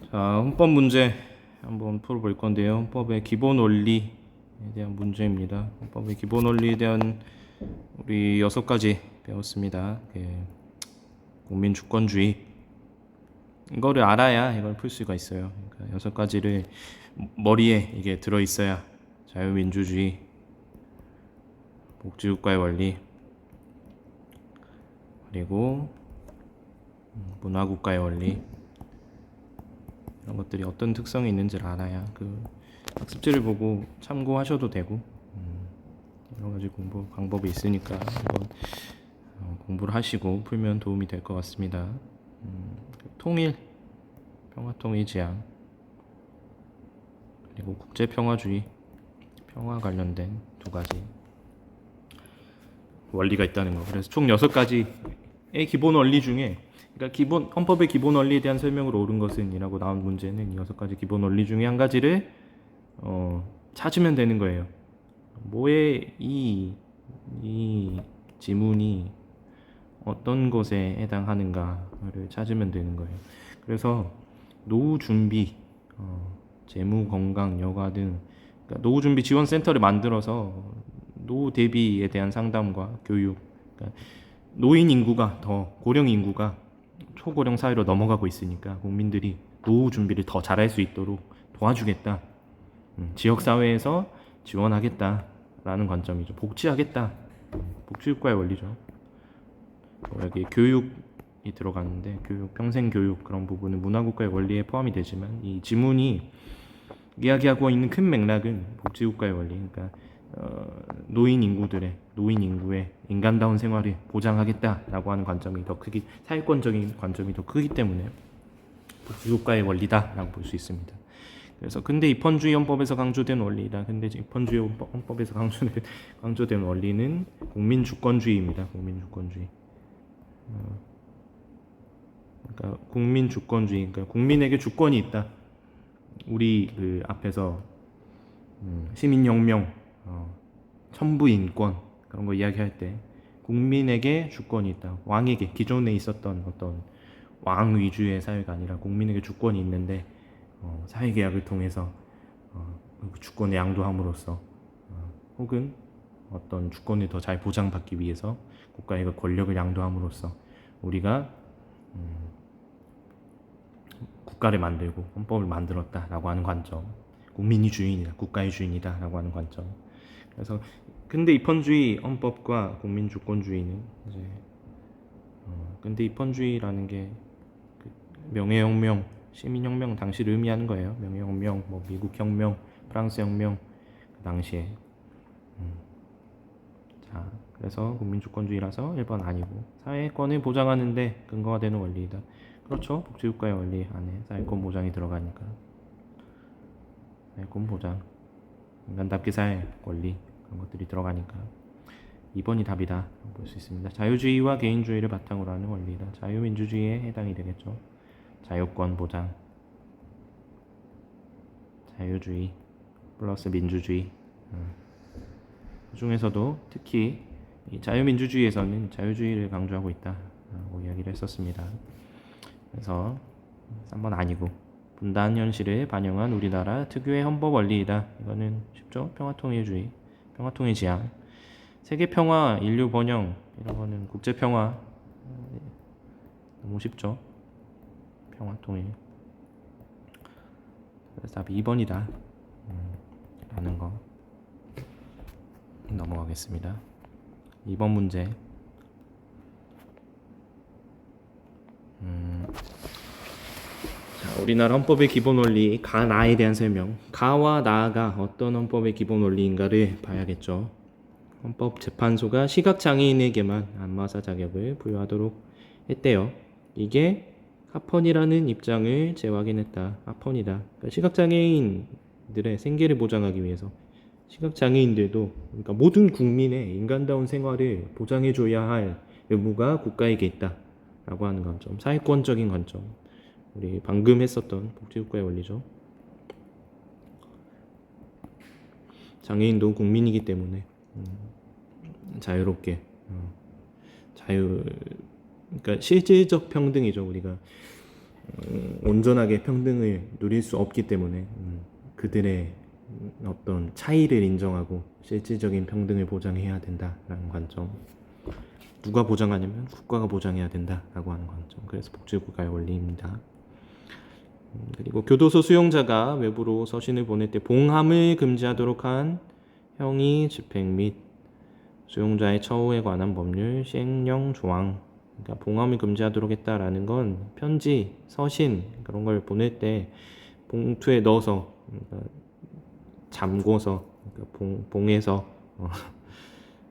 자, 헌법 문제 한번 풀어볼 건데요. 헌법의 기본 원리에 대한 문제입니다. 헌법의 기본 원리에 대한 우리 6가지 배웠습니다. 국민 주권주의 이거를 알아야 이걸 풀 수가 있어요. 그러니까 6가지를 머리에 이게 들어 있어야 자유민주주의, 복지국가의 원리, 그리고 문화국가의 원리 이런 것들이 어떤 특성이 있는지를 알아야 그 학습지를 보고 참고하셔도 되고 여러 가지 공부 방법이 있으니까 한번 공부를 하시고 풀면 도움이 될 것 같습니다. 통일, 평화통일 지향, 그리고 국제평화주의, 평화 관련된 2가지 원리가 있다는 거. 그래서 총 6가지의 기본 원리 중에, 그러니까 헌법의 기본 원리에 대한 설명으로 옳은 것은 이라고 나온 문제는 이 6가지 기본 원리 중에 한 가지를 찾으면 되는 거예요. 뭐에 이 지문이 어떤 것에 해당하는가를 찾으면 되는 거예요. 그래서 노후 준비, 재무, 건강, 여가 등 그러니까 노후 준비 지원 센터를 만들어서 노후 대비에 대한 상담과 교육, 그러니까 노인 인구가 고령 인구가 초고령 사회로 넘어가고 있으니까 국민들이 노후 준비를 더 잘할 수 있도록 도와주겠다. 지역 사회에서 지원하겠다라는 관점이죠. 복지하겠다. 복지국가의 원리죠. 여기 교육이 들어가는데 교육, 평생 교육 그런 부분은 문화국가의 원리에 포함이 되지만 이 지문이 이야기하고 있는 큰 맥락은 복지국가의 원리, 그러니까 노인 인구의 인간다운 생활을 보장하겠다라고 하는 관점이 더 크기, 사회권적인 관점이 더 크기 때문에 복지국가의 원리다라고 볼 수 있습니다. 그래서 근대 입헌주의 헌법에서 강조된 원리다. 근대 입헌주의 헌법에서 강조된 원리는 국민주권주의입니다. 국민주권주의. 그러니까 국민주권주의, 그러니까 국민에게 주권이 있다. 우리 그 앞에서 시민혁명, 천부인권 그런 거 이야기할 때 국민에게 주권이 있다. 왕에게, 기존에 있었던 어떤 왕 위주의 사회가 아니라 국민에게 주권이 있는데 사회계약을 통해서 그 주권을 양도함으로써 혹은 어떤 주권을 더 잘 보장받기 위해서 국가의 권력을 양도함으로써 우리가 국가를 만들고 헌법을 만들었다라고 하는 관점, 국민이 주인이다, 국가의 주인이다라고 하는 관점. 그래서 근대 입헌주의 헌법과 국민주권주의는 이제 근대 입헌주의라는 게 그 명예혁명, 시민혁명 당시를 의미하는 거예요. 명예혁명, 뭐 미국혁명, 프랑스혁명 그 당시에. 자, 그래서 국민주권주의라서 1번 아니고 사회권을 보장하는데 근거가 되는 원리이다. 그렇죠. 복지국가의 원리 안에 사회권 보장이 들어가니까 사회권 보장, 인간답게 살 권리 그런 것들이 들어가니까 2번이 답이다 볼 수 있습니다. 자유주의와 개인주의를 바탕으로 하는 원리이다. 자유민주주의에 해당이 되겠죠. 자유권 보장, 자유주의 플러스 민주주의. 그 중에서도 특히 이 자유민주주의에서는 자유주의를 강조하고 있다라고 이야기를 했었습니다. 그래서 3번 아니고 분단 현실을 반영한 우리나라 특유의 헌법 원리이다. 이거는 쉽죠? 평화통일주의, 평화통일 지향, 세계평화, 인류 번영 이런 거는 국제평화. 너무 쉽죠? 평화통일. 그래서 답이 2번이다 라는 거 넘어가겠습니다. 2번 문제. 자, 우리나라 헌법의 기본 원리 가나에 대한 설명. 가와 나가 어떤 헌법의 기본 원리인가를 봐야겠죠. 헌법재판소가 시각장애인에게만 안마사 자격을 부여하도록 했대요. 이게 합헌이라는 입장을 재확인했다. 합헌이다. 그러니까 시각장애인들의 생계를 보장하기 위해서 시각장애인들도, 그러니까 모든 국민의 인간다운 생활을 보장해줘야 할 의무가 국가에게 있다라고 하는 관점, 사회권적인 관점. 우리 방금 했었던 복지국가의 원리죠. 장애인도 국민이기 때문에 자유롭게 그러니까 실질적 평등이죠. 우리가 온전하게 평등을 누릴 수 없기 때문에 그들의 어떤 차이를 인정하고 실질적인 평등을 보장해야 된다라는 관점. 누가 보장하냐면 국가가 보장해야 된다라고 하는 관점. 그래서 복지국가의 원리입니다. 그리고 교도소 수용자가 외부로 서신을 보낼 때 봉함을 금지하도록 한 형이 집행 및 수용자의 처우에 관한 법률 시행령 조항. 그러니까 봉함을 금지하도록 했다라는 건 편지, 서신 그런 걸 보낼 때 봉투에 넣어서 그러니까 잠궈서 그러니까 봉에서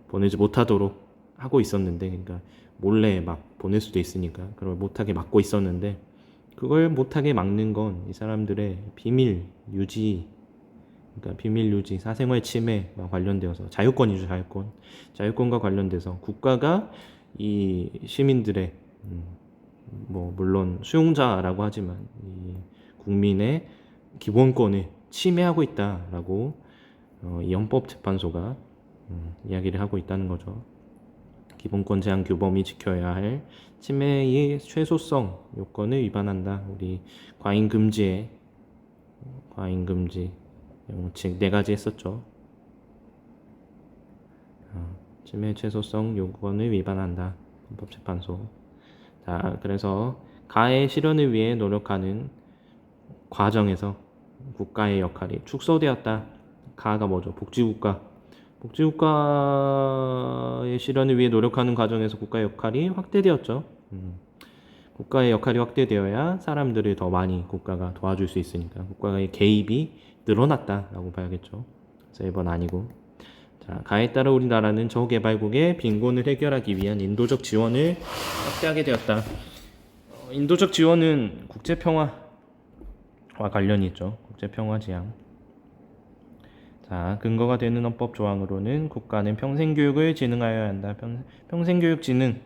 보내지 못하도록 하고 있었는데, 그러니까 몰래 막 보낼 수도 있으니까 그걸 못하게 막고 있었는데, 그걸 못하게 막는 건 이 사람들의 비밀 유지, 그러니까 비밀 유지, 사생활 침해와 관련되어서 자유권이죠, 자유권. 자유권과 관련돼서 국가가 이 시민들의 뭐 물론 수용자라고 하지만 이 국민의 기본권을 침해하고 있다라고 이 헌법재판소가 이야기를 하고 있다는 거죠. 기본권 제한 규범이 지켜야 할 침해의 최소성 요건을 위반한다. 우리 과잉금지 명칭 4가지 했었죠. 침해 최소성 요건을 위반한다. 헌법재판소. 자, 그래서 가해 실현을 위해 노력하는 과정에서 국가의 역할이 축소되었다. 가가 뭐죠? 복지국가. 복지국가의 실현을 위해 노력하는 과정에서 국가의 역할이 확대되었죠. 국가의 역할이 확대되어야 사람들을 더 많이 국가가 도와줄 수 있으니까 국가의 개입이 늘어났다라고 봐야겠죠. 그래서 1번 아니고. 자, 가에 따라 우리나라는 저개발국의 빈곤을 해결하기 위한 인도적 지원을 확대하게 되었다. 인도적 지원은 국제평화와 관련이 있죠. 국제평화지향. 자, 근거가 되는 헌법 조항으로는 국가는 평생교육을 진흥하여야 한다. 평생교육 진흥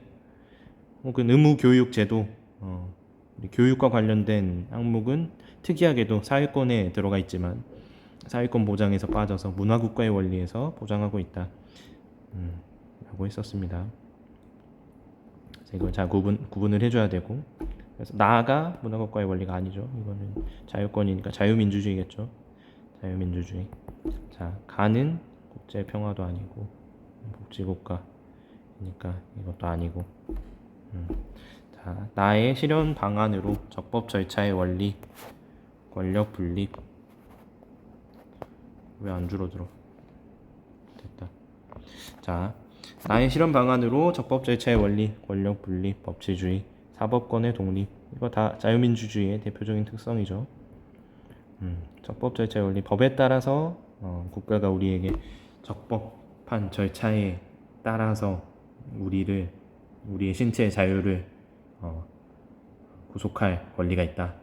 혹은 의무교육제도, 교육과 관련된 항목은 특이하게도 사회권에 들어가 있지만 사회권 보장에서 빠져서 문화국가의 원리에서 보장하고 있다 라고 했었습니다. 그래서 이걸 잘 구분을 해줘야 되고, 그래서 나아가 문화국가의 원리가 아니죠. 이거는 자유권이니까 자유민주주의겠죠. 자유민주주의. 자, 가는 국제평화도 아니고 복지국가니까 이것도 아니고. 자, 나의 실현 방안으로 적법 절차의 원리, 권력 분립. 왜 안 줄어들어? 됐다. 자, 나의 실현 방안으로 적법 절차의 원리, 권력 분립, 법치주의, 사법권의 독립. 이거 다 자유민주주의의 대표적인 특성이죠. 적법 절차의 원리, 법에 따라서 국가가 우리에게 적법한 절차에 따라서 우리의 신체의 자유를 구속할 권리가 있다.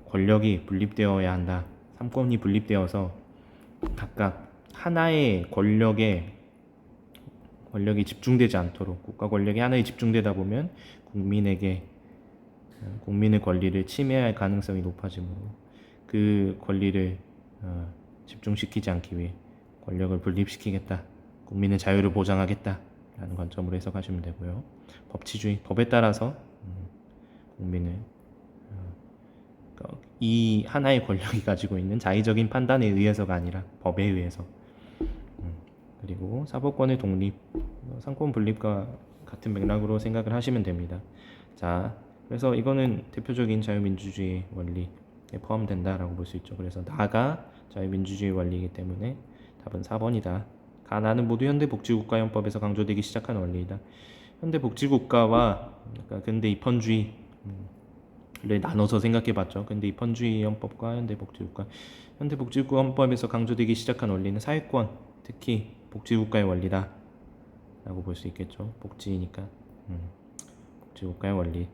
권력이 분립되어야 한다. 3권이 분립되어서 각각 하나의 권력이 집중되지 않도록, 국가 권력이 하나에 집중되다 보면 국민의 권리를 침해할 가능성이 높아지므로 그 권리를 집중시키지 않기 위해 권력을 분립시키겠다, 국민의 자유를 보장하겠다 라는 관점으로 해석하시면 되고요. 법치주의, 법에 따라서 국민을 이 하나의 권력이 가지고 있는 자의적인 판단에 의해서가 아니라 법에 의해서. 그리고 사법권의 독립, 상권 분립과 같은 맥락으로 생각을 하시면 됩니다. 자, 그래서 이거는 대표적인 자유민주주의 원리에 포함된다라고 볼 수 있죠. 그래서 나가 자유민주주의 원리이기 때문에 답은 4번이다. 가나는 모두 현대복지국가 헌법에서 강조되기 시작한 원리이다. 현대복지국가와 근대 입헌주의를 나눠서 생각해봤죠. 근대 입헌주의 헌법과 현대복지국가. 현대복지국가 헌법에서 강조되기 시작한 원리는 사회권, 특히 복지국가의 원리다 라고 볼 수 있겠죠. 복지니까 복지국가의 원리.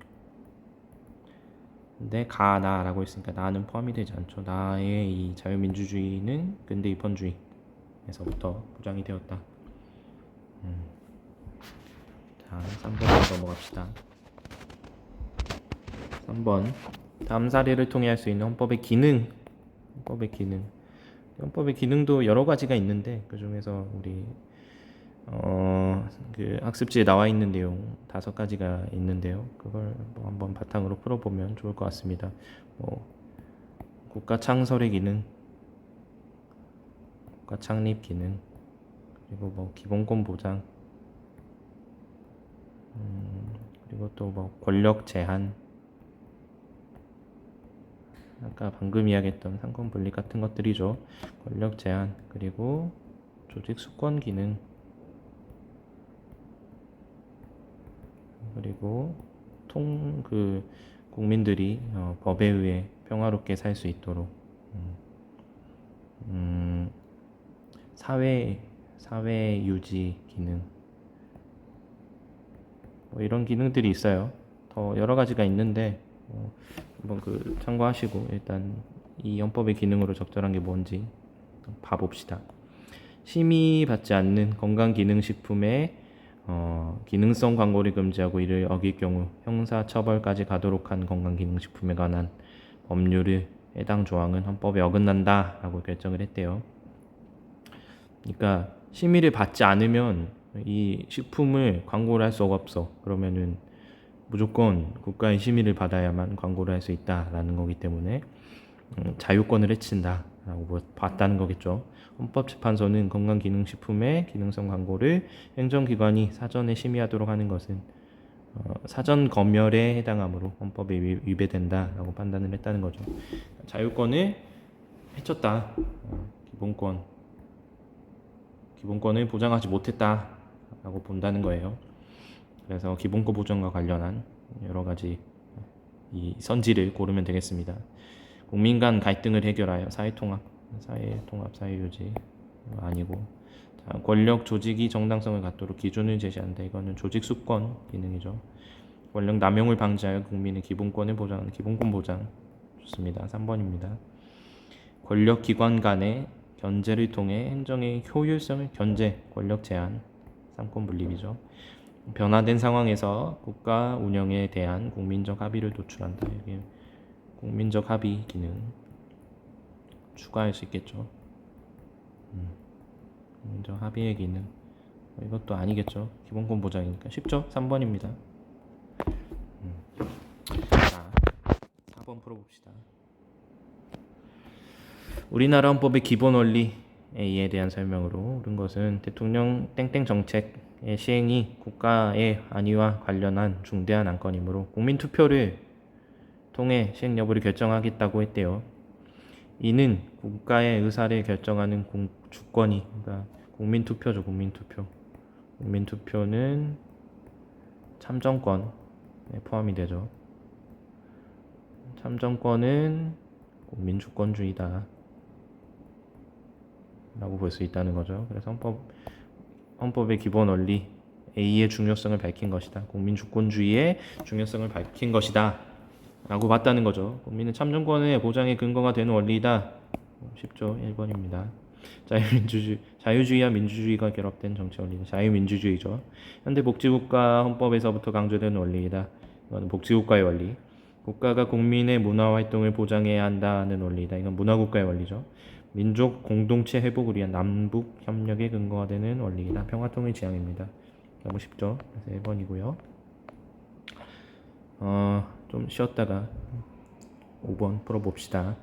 근데 가나라고 했으니까 나는 포함이 되지 않죠. 나의 이 자유민주주의는 근대 입헌주의에서부터 보장이 되었다. 자, 3번으로 넘어갑시다. 3번. 다음 사례를 통해 할 수 있는 헌법의 기능. 헌법의 기능도 여러 가지가 있는데 그 중에서 우리 그 학습지에 나와 있는 내용 5가지가 있는데요. 그걸 뭐 한번 바탕으로 풀어보면 좋을 것 같습니다. 뭐 국가 창설의 기능, 국가 창립 기능, 그리고 뭐 기본권 보장, 그리고 또 뭐 권력 제한, 아까 방금 이야기했던 상권 분립 같은 것들이죠. 권력 제한, 그리고 조직 수권 기능, 그리고 국민들이 법에 의해 평화롭게 살 수 있도록 사회 유지 기능, 뭐 이런 기능들이 있어요. 더 여러 가지가 있는데 한번 참고하시고 일단 이 헌법의 기능으로 적절한 게 뭔지 봐봅시다. 심의받지 않는 건강기능식품의 기능성 광고를 금지하고 이를 어길 경우 형사처벌까지 가도록 한 건강기능식품에 관한 법률을 해당 조항은 헌법에 어긋난다라고 결정을 했대요. 그러니까 심의를 받지 않으면 이 식품을 광고를 할 수가 없어. 그러면은 무조건 국가의 심의를 받아야만 광고를 할 수 있다라는 거기 때문에 자유권을 해친다라고 봤다는 거겠죠. 헌법재판소는 건강기능식품의 기능성 광고를 행정기관이 사전에 심의하도록 하는 것은 사전 검열에 해당하므로 헌법에 위배된다라고 판단을 했다는 거죠. 자유권을 해쳤다. 기본권을 보장하지 못했다라고 본다는 거예요. 그래서 기본권 보장과 관련한 여러 가지 이 선지를 고르면 되겠습니다. 국민 간 갈등을 해결하여 사회통합, 사회유지 아니고, 자, 권력 조직이 정당성을 갖도록 기준을 제시한다. 이거는 조직 수권 기능이죠. 권력 남용을 방지하여 국민의 기본권을 보장하는 기본권 보장. 좋습니다. 3번입니다. 권력 기관 간의 견제를 통해 행정의 효율성을 권력 제한, 삼권 분립이죠. 변화된 상황에서 국가 운영에 대한 국민적 합의를 도출한다. 여기 국민적 합의 기능 추가할 수 있겠죠. 국민적 합의의 기능, 이것도 아니겠죠. 기본권 보장이니까 쉽죠. 3번입니다. 자, 4번 풀어봅시다. 우리나라 헌법의 기본 원리 A에 대한 설명으로 옳은 것은 대통령 땡땡 정책의 시행이 국가의 안위와 관련한 중대한 안건이므로 국민투표를 통해 시행 여부를 결정하겠다고 했대요. 이는 국가의 의사를 결정하는 주권이, 그러니까 국민투표죠. 국민투표는 참정권에 포함이 되죠. 참정권은 국민주권주의다 라고 볼 수 있다는 거죠. 그래서 헌법의 기본 원리 A의 중요성을 밝힌 것이다. 국민주권주의의 중요성을 밝힌 것이다 라고 봤다는 거죠. 국민의 참정권의 보장의 근거가 되는 원리이다. 쉽죠. 1번입니다. 자유주의와 민주주의가 결합된 정치 원리는 자유민주주의죠. 현대 복지국가 헌법에서부터 강조되는 원리이다. 이건 복지국가의 원리. 국가가 국민의 문화활동을 보장해야 한다는 원리이다. 이건 문화국가의 원리죠. 민족 공동체 회복을 위한 남북 협력의 근거가 되는 원리이다. 평화통일 지향입니다. 너무 쉽죠? 그래서 1번이고요. 좀 쉬었다가 5번 풀어봅시다.